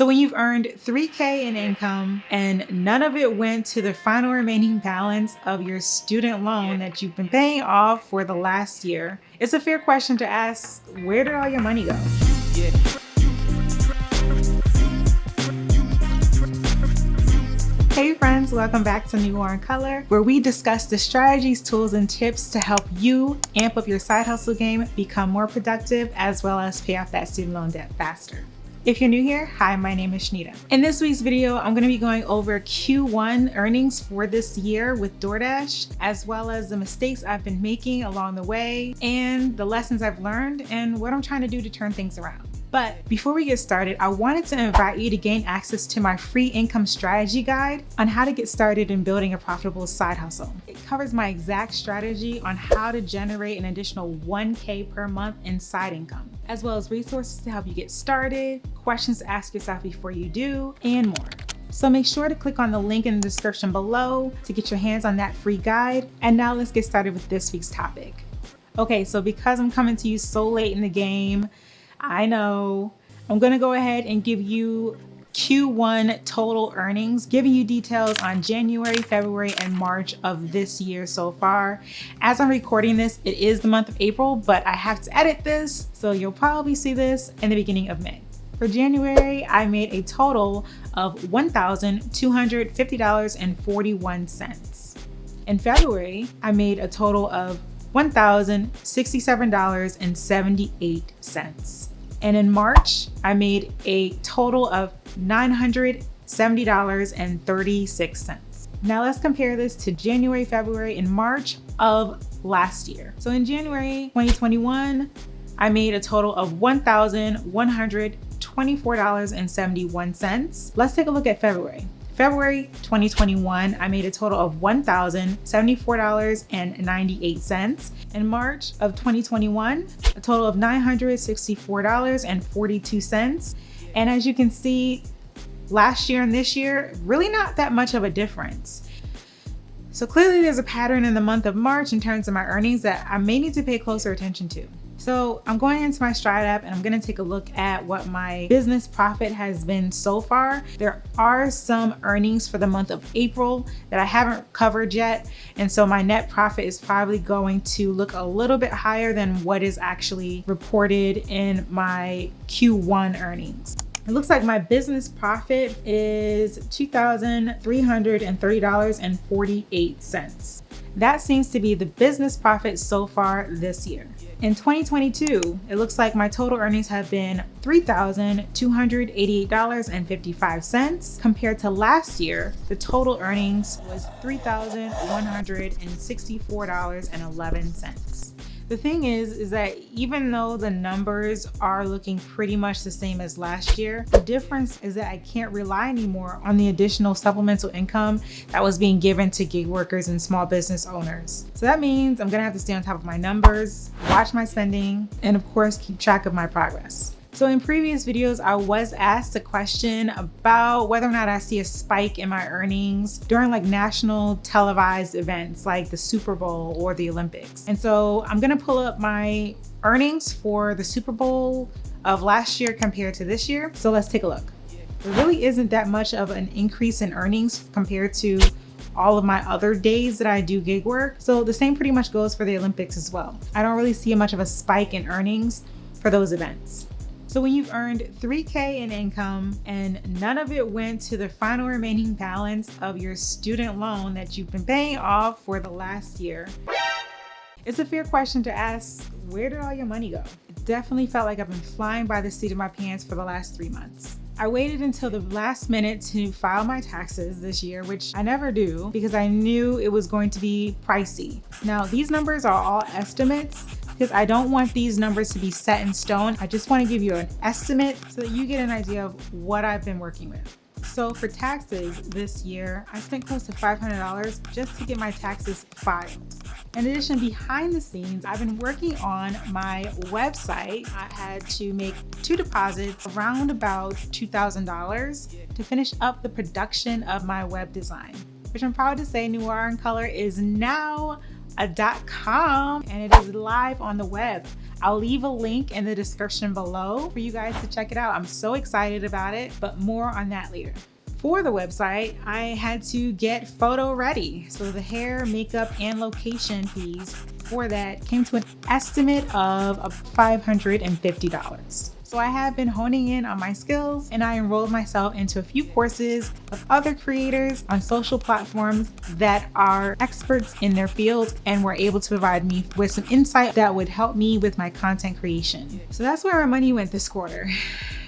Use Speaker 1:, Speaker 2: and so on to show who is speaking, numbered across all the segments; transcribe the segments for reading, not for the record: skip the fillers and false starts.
Speaker 1: So when you've earned $3K in income and none of it went to the final remaining balance of your student loan that you've been paying off for the last year, it's a fair question to ask, where did all your money go? Hey friends, welcome back to Noir In Color, where we discuss the strategies, tools, and tips to help you amp up your side hustle game, become more productive, as well as pay off that student loan debt faster. If you're new here, hi, my name is Shnita. In this week's video, I'm going to be going over Q1 earnings for this year with DoorDash, as well as the mistakes I've been making along the way and the lessons I've learned and what I'm trying to do to turn things around. But before we get started, I wanted to invite you to gain access to my free income strategy guide on how to get started in building a profitable side hustle. It covers my exact strategy on how to generate an additional $1K per month in side income, as well as resources to help you get started, questions to ask yourself before you do, and more. So make sure to click on the link in the description below to get your hands on that free guide. And now let's get started with this week's topic. Okay, so because I'm coming to you so late in the game, I know I'm gonna go ahead and give you Q1 total earnings, giving you details on January, February, and March of this year so far. As I'm recording this, it is the month of April, but I have to edit this, so you'll probably see this in the beginning of May. For January, I made a total of $1,250.41. In February, I made a total of $1,067.78. And in March, I made a total of $970.36. Now let's compare this to January, February, and March of last year. So in January 2021, I made a total of $1,124.71. Let's take a look at February. February 2021, I made a total of $1,074.98. In March of 2021, a total of $964.42. And as you can see, last year and this year, really not that much of a difference. So clearly there's a pattern in the month of March in terms of my earnings that I may need to pay closer attention to. So I'm going into my Stride app and I'm going to take a look at what my business profit has been so far. There are some earnings for the month of April that I haven't covered yet. And so my net profit is probably going to look a little bit higher than what is actually reported in my Q1 earnings. It looks like my business profit is $2,330.48. That seems to be the business profit so far this year. In 2022, it looks like my total earnings have been $3,288.55. Compared to last year, the total earnings was $3,164.11. The thing is that even though the numbers are looking pretty much the same as last year, the difference is that I can't rely anymore on the additional supplemental income that was being given to gig workers and small business owners. So that means I'm gonna have to stay on top of my numbers, watch my spending, and of course, keep track of my progress. So in previous videos, I was asked a question about whether or not I see a spike in my earnings during like national televised events like the Super Bowl or the Olympics. And so I'm gonna pull up my earnings for the Super Bowl of last year compared to this year. So let's take a look. There really isn't that much of an increase in earnings compared to all of my other days that I do gig work. So the same pretty much goes for the Olympics as well. I don't really see much of a spike in earnings for those events. So when you've earned $3K in income and none of it went to the final remaining balance of your student loan that you've been paying off for the last year, it's a fair question to ask, where did all your money go? It definitely felt like I've been flying by the seat of my pants for the last 3 months. I waited until the last minute to file my taxes this year, which I never do because I knew it was going to be pricey. Now, these numbers are all estimates because I don't want these numbers to be set in stone. I just want to give you an estimate so that you get an idea of what I've been working with. So for taxes this year, I spent close to $500 just to get my taxes filed. In addition, behind the scenes, I've been working on my website. I had to make 2 deposits around about $2,000 to finish up the production of my web design, which I'm proud to say Noir In Color is now freebie.com, and it is live on the web. I'll leave a link in the description below for you guys to check it out. I'm so excited about it, but more on that later. For the website, I had to get photo ready. So the hair, makeup, and location fees for that came to an estimate of $550. So I have been honing in on my skills, and I enrolled myself into a few courses of other creators on social platforms that are experts in their field and were able to provide me with some insight that would help me with my content creation. So that's where my money went this quarter.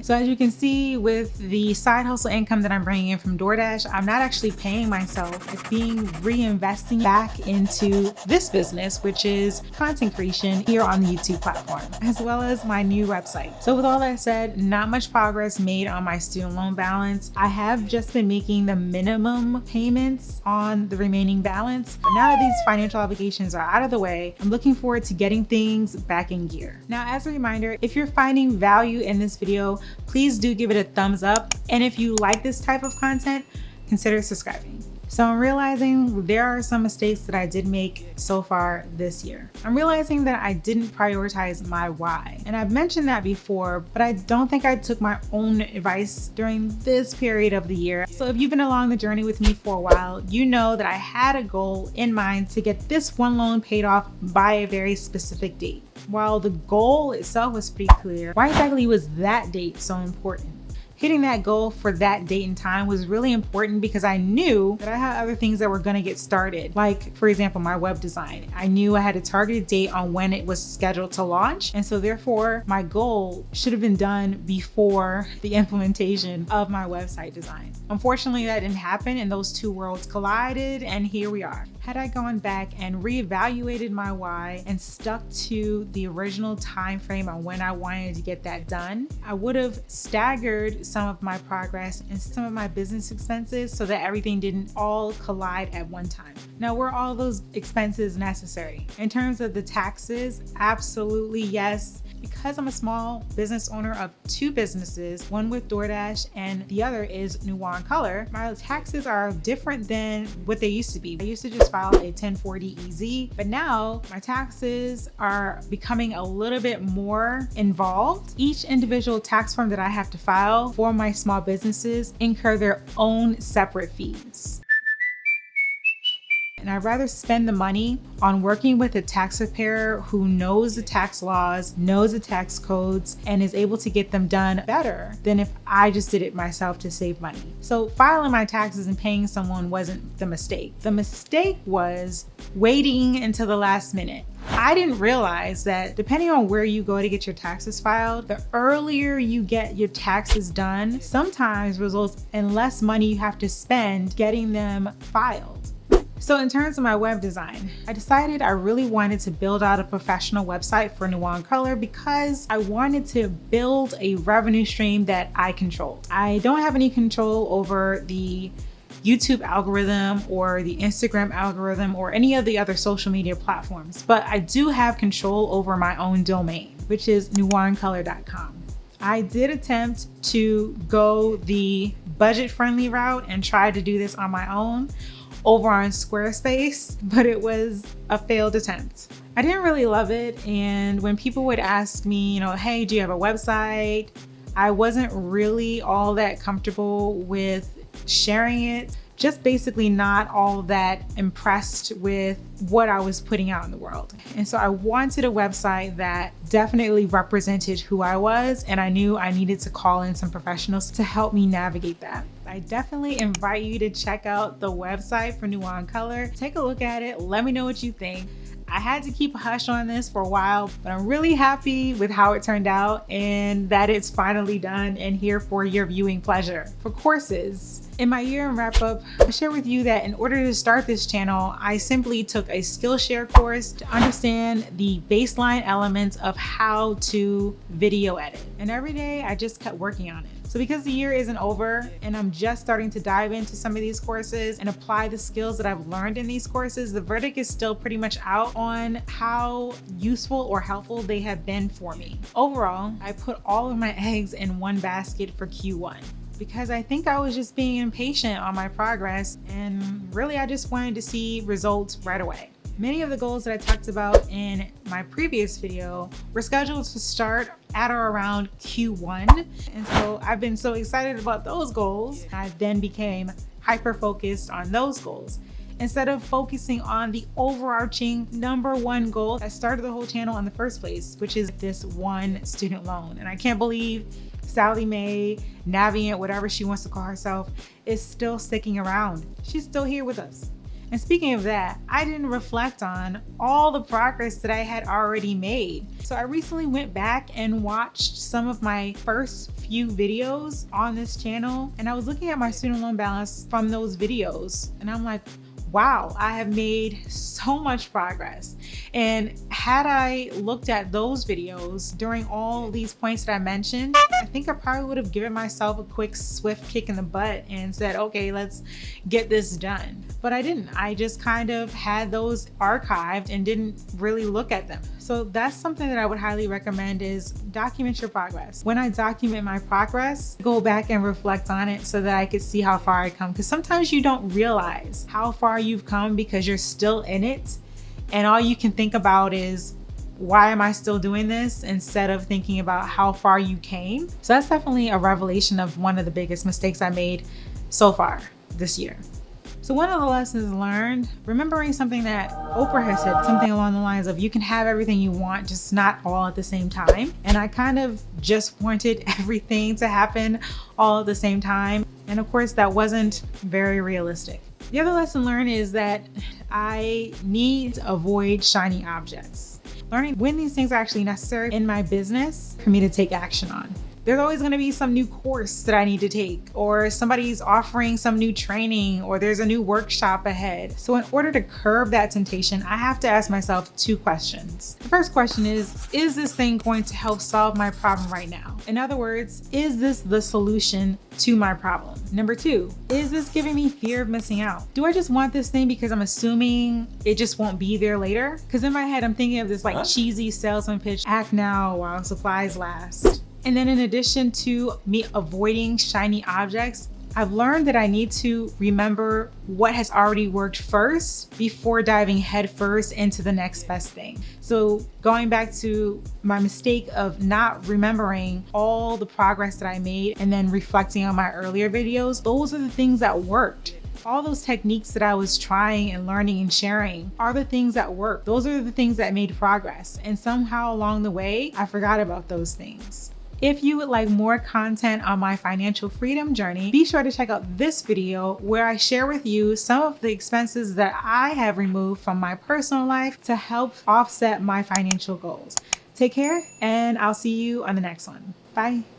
Speaker 1: So as you can see with the side hustle income that I'm bringing in from DoorDash, I'm not actually paying myself. It's being reinvesting back into this business, which is content creation here on the YouTube platform, as well as my new website. So with all that said, not much progress made on my student loan balance. I have just been making the minimum payments on the remaining balance. But now that these financial obligations are out of the way, I'm looking forward to getting things back in gear. Now, as a reminder, if you're finding value in this video, please do give it a thumbs up. And if you like this type of content, consider subscribing. So I'm realizing there are some mistakes that I did make so far this year. I'm realizing that I didn't prioritize my why. And I've mentioned that before, but I don't think I took my own advice during this period of the year. So if you've been along the journey with me for a while, you know that I had a goal in mind to get this one loan paid off by a very specific date. While the goal itself was pretty clear, why exactly was that date so important? Hitting that goal for that date and time was really important because I knew that I had other things that were gonna get started. Like, for example, my web design. I knew I had a targeted date on when it was scheduled to launch. And so therefore, my goal should have been done before the implementation of my website design. Unfortunately, that didn't happen and those two worlds collided, and here we are. Had I gone back and reevaluated my why and stuck to the original time frame on when I wanted to get that done, I would have staggered some of my progress and some of my business expenses so that everything didn't all collide at one time. Now, were all those expenses necessary? In terms of the taxes, absolutely yes. Because I'm a small business owner of two businesses, one with DoorDash and the other is Noir In Color, my taxes are different than what they used to be. I used to just file a 1040 EZ, but now my taxes are becoming a little bit more involved. Each individual tax form that I have to file for my small businesses incur their own separate fees. And I'd rather spend the money on working with a tax preparer who knows the tax laws, knows the tax codes, and is able to get them done better than if I just did it myself to save money. So filing my taxes and paying someone wasn't the mistake. The mistake was waiting until the last minute. I didn't realize that depending on where you go to get your taxes filed, the earlier you get your taxes done, sometimes results in less money you have to spend getting them filed. So in terms of my web design, I decided I really wanted to build out a professional website for Noir In Color because I wanted to build a revenue stream that I controlled. I don't have any control over the YouTube algorithm or the Instagram algorithm or any of the other social media platforms, but I do have control over my own domain, which is noirincolor.com. I did attempt to go the budget-friendly route and try to do this on my own over on Squarespace, but it was a failed attempt. I didn't really love it, and when people would ask me, hey, do you have a website? I wasn't really all that comfortable with sharing it. Just basically not all that impressed with what I was putting out in the world. And so I wanted a website that definitely represented who I was, and I knew I needed to call in some professionals to help me navigate that. I definitely invite you to check out the website for Noir In Color. Take a look at it, let me know what you think. I had to keep a hush on this for a while, but I'm really happy with how it turned out and that it's finally done and here for your viewing pleasure. For courses, in my year-end wrap-up, I share with you that in order to start this channel, I simply took a Skillshare course to understand the baseline elements of how to video edit. And every day I just kept working on it. So because the year isn't over and I'm just starting to dive into some of these courses and apply the skills that I've learned in these courses, the verdict is still pretty much out on how useful or helpful they have been for me. Overall, I put all of my eggs in one basket for Q1 because I think I was just being impatient on my progress, and really I just wanted to see results right away. Many of the goals that I talked about in my previous video were scheduled to start at or around Q1. And so I've been so excited about those goals. I then became hyper-focused on those goals instead of focusing on the overarching #1 goal that started the whole channel in the first place, which is this one student loan. And I can't believe Sally Mae, Navient, whatever she wants to call herself, is still sticking around. She's still here with us. And speaking of that, I didn't reflect on all the progress that I had already made. So I recently went back and watched some of my first few videos on this channel, and I was looking at my student loan balance from those videos, and I'm like, wow, I have made so much progress. And had I looked at those videos during all these points that I mentioned, I think I probably would have given myself a quick, swift kick in the butt and said, okay, let's get this done. But I didn't. I just kind of had those archived and didn't really look at them. So that's something that I would highly recommend, is document your progress. When I document my progress, go back and reflect on it so that I could see how far I come. Because sometimes you don't realize how far you've come because you're still in it. And all you can think about is, why am I still doing this, instead of thinking about how far you came. So that's definitely a revelation of one of the biggest mistakes I made so far this year. So one of the lessons learned, remembering something that Oprah has said, something along the lines of, you can have everything you want, just not all at the same time. And I kind of just wanted everything to happen all at the same time. And of course, that wasn't very realistic. The other lesson learned is that I need to avoid shiny objects. Learning when these things are actually necessary in my business for me to take action on. There's always going to be some new course that I need to take, or somebody's offering some new training, or there's a new workshop ahead. So in order to curb that temptation, I have to ask myself 2 questions. The first question is this thing going to help solve my problem right now? In other words, is this the solution to my problem? Number 2, is this giving me fear of missing out? Do I just want this thing because I'm assuming it just won't be there later? Because in my head, I'm thinking of this like cheesy salesman pitch, act now while supplies last. And then in addition to me avoiding shiny objects, I've learned that I need to remember what has already worked first before diving headfirst into the next best thing. So going back to my mistake of not remembering all the progress that I made and then reflecting on my earlier videos, those are the things that worked. All those techniques that I was trying and learning and sharing are the things that work. Those are the things that made progress. And somehow along the way, I forgot about those things. If you would like more content on my financial freedom journey, be sure to check out this video where I share with you some of the expenses that I have removed from my personal life to help offset my financial goals. Take care, and I'll see you on the next one. Bye.